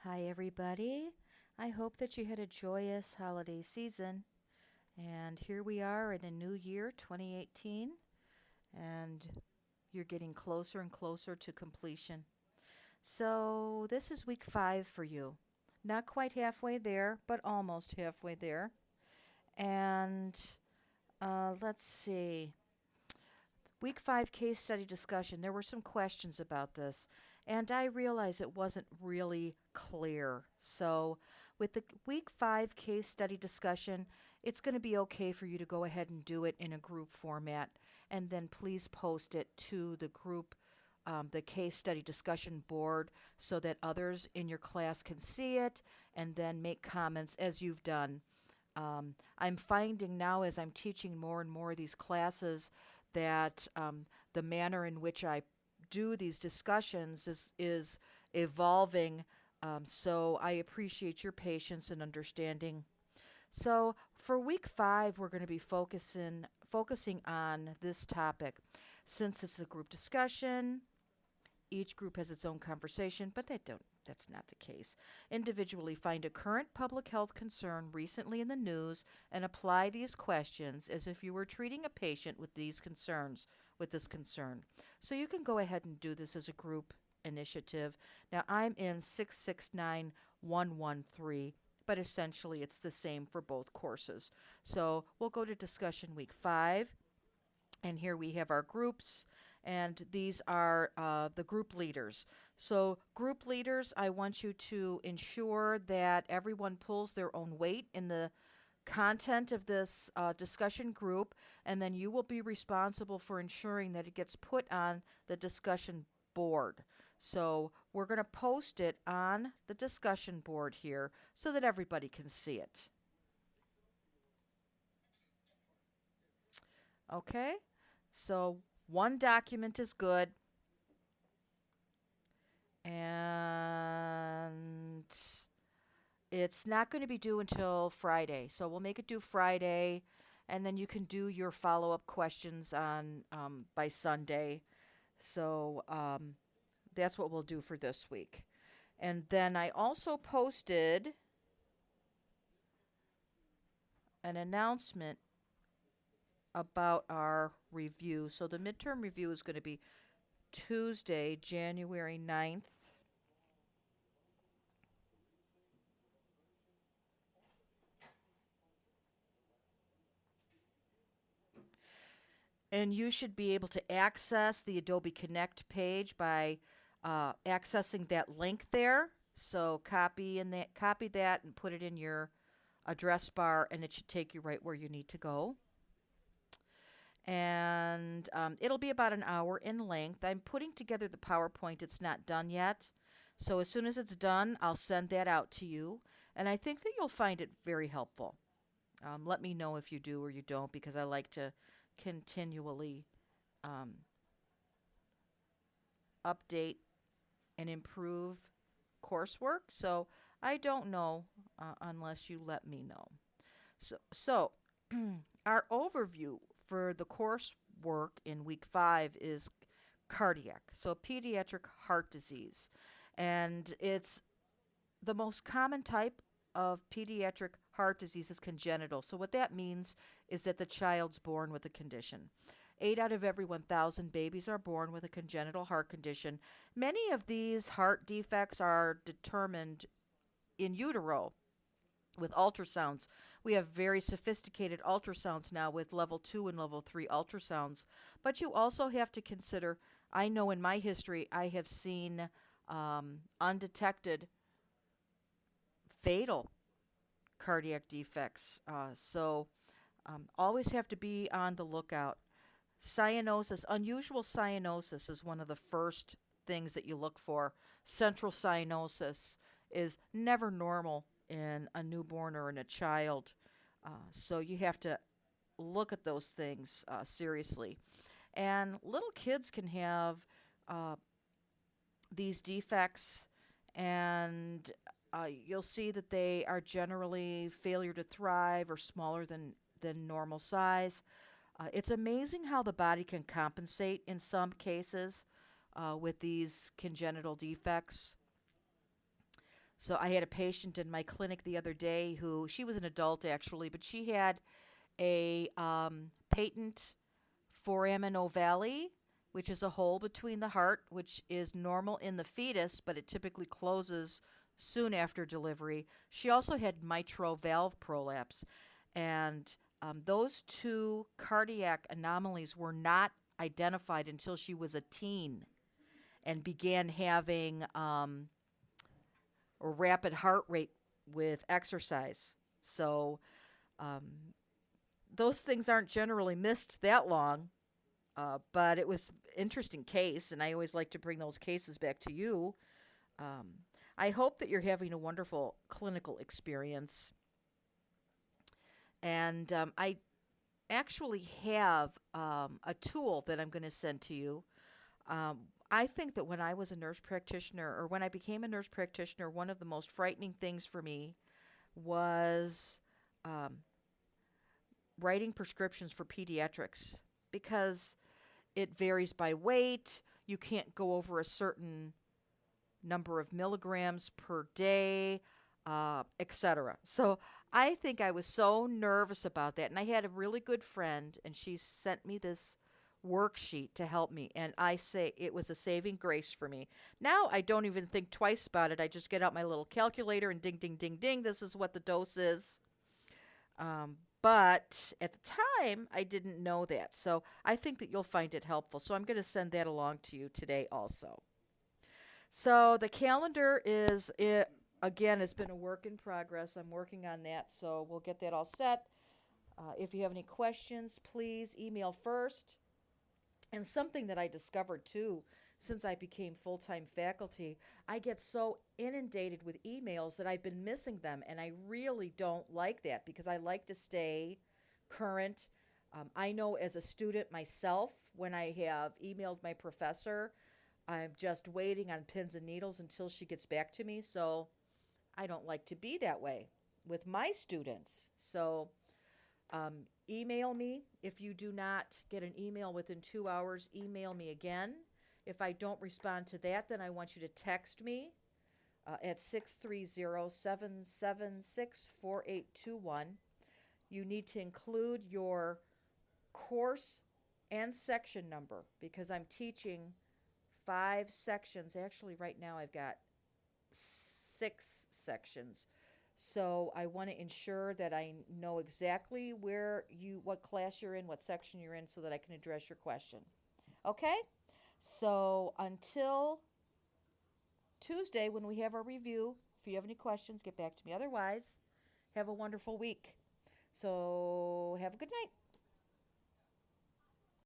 Hi, everybody. I hope that you had a joyous holiday season. And here we are in a new year, 2018, and you're getting closer and closer to completion. So, this is week 5 for you. Not quite halfway there, but almost halfway there. And let's see. Week 5 case study discussion. There were some questions about this, and I realized it wasn't really clear. So, with the week 5 case study discussion, it's going to be okay for you to go ahead and do it in a group format, and then please post it to the group, the case study discussion board, so that others in your class can see it and then make comments as you've done. I'm finding now as I'm teaching more and more of these classes that the manner in which I do these discussions is evolving. So I appreciate your patience and understanding. So for week 5, we're going to be focusing on this topic. Since it's a group discussion, each group has its own conversation, but that's not the case. Individually find a current public health concern recently in the news and apply these questions as if you were treating a patient with this concern. So you can go ahead and do this as a group initiative. Now I'm in 669113, but essentially it's the same for both courses. So we'll go to discussion week 5, and here we have our groups, and these are the group leaders. So, group leaders, I want you to ensure that everyone pulls their own weight in the content of this discussion group, and then you will be responsible for ensuring that it gets put on the discussion board. So, we're going to post it on the discussion board here so that everybody can see it. Okay? So, one document is good, and it's not going to be due until Friday. So we'll make it due Friday, and then you can do your follow up questions on by Sunday. So that's what we'll do for this week. And then I also posted an announcement about our review. So the midterm review is going to be Tuesday, January 9th. And you should be able to access the Adobe Connect page by accessing that link there. So copy that and put it in your address bar, and it should take you right where you need to go. And it'll be about an hour in length. I'm putting together the PowerPoint. It's not done yet. So as soon as it's done, I'll send that out to you. And I think that you'll find it very helpful. Let me know if you do or you don't, because I like to continually um, update and improve coursework. So I don't know unless you let me know. So our overview for the coursework in week 5 is cardiac, so pediatric heart disease. And it's the most common type of pediatric heart disease is congenital. So what that means is that the child's born with a condition. 8 out of every 1,000 babies are born with a congenital heart condition. Many of these heart defects are determined in utero with ultrasounds. We have very sophisticated ultrasounds now with level 2 and level 3 ultrasounds. But you also have to consider, I know in my history, I have seen undetected fatal cardiac defects. Always have to be on the lookout. Cyanosis, unusual cyanosis is one of the first things that you look for. Central cyanosis is never normal in a newborn or in a child. So you have to look at those things seriously. And little kids can have uh, these defects, and you'll see that they are generally failure to thrive or smaller than normal size. It's amazing how the body can compensate in some cases with these congenital defects. So I had a patient in my clinic the other day who, she was an adult actually, but she had a patent foramen ovale, which is a hole between the heart, which is normal in the fetus, but it typically closes soon after delivery. She also had mitral valve prolapse, and those two cardiac anomalies were not identified until she was a teen and began having a rapid heart rate with exercise. So those things aren't generally missed that long. But it was an interesting case, and I always like to bring those cases back to you. Um, I hope that you're having a wonderful clinical experience. And I actually have a tool that I'm going to send to you. I think that when I was a nurse practitioner, or when I became a nurse practitioner, one of the most frightening things for me was um, writing prescriptions for pediatrics because it varies by weight. You can't go over a certain number of milligrams per day, etc. So I think I was so nervous about that. And I had a really good friend, and she sent me this worksheet to help me. And I say it was a saving grace for me. Now I don't even think twice about it. I just get out my little calculator and ding, ding, ding, ding. This is what the dose is. But at the time, I didn't know that. So I think that you'll find it helpful. So I'm going to send that along to you today also. So the calendar is, it, again, it's been a work in progress. I'm working on that. So we'll get that all set. If you have any questions, please email first. And something that I discovered too, since I became full time faculty, I get so inundated with emails that I've been missing them. And I really don't like that because I like to stay current. I know as a student myself, when I have emailed my professor, I'm just waiting on pins and needles until she gets back to me. So I don't like to be that way with my students. So email me. If you do not get an email within 2 hours, email me again. If I don't respond to that, then I want you to text me at 630-776-4821. You need to include your course and section number because I'm teaching 5 sections. Actually, right now I've got 6 sections. So I want to ensure that I know exactly what class you're in, what section you're in, so that I can address your question. Okay? So until Tuesday when we have our review, if you have any questions, get back to me. Otherwise, have a wonderful week. So have a good night.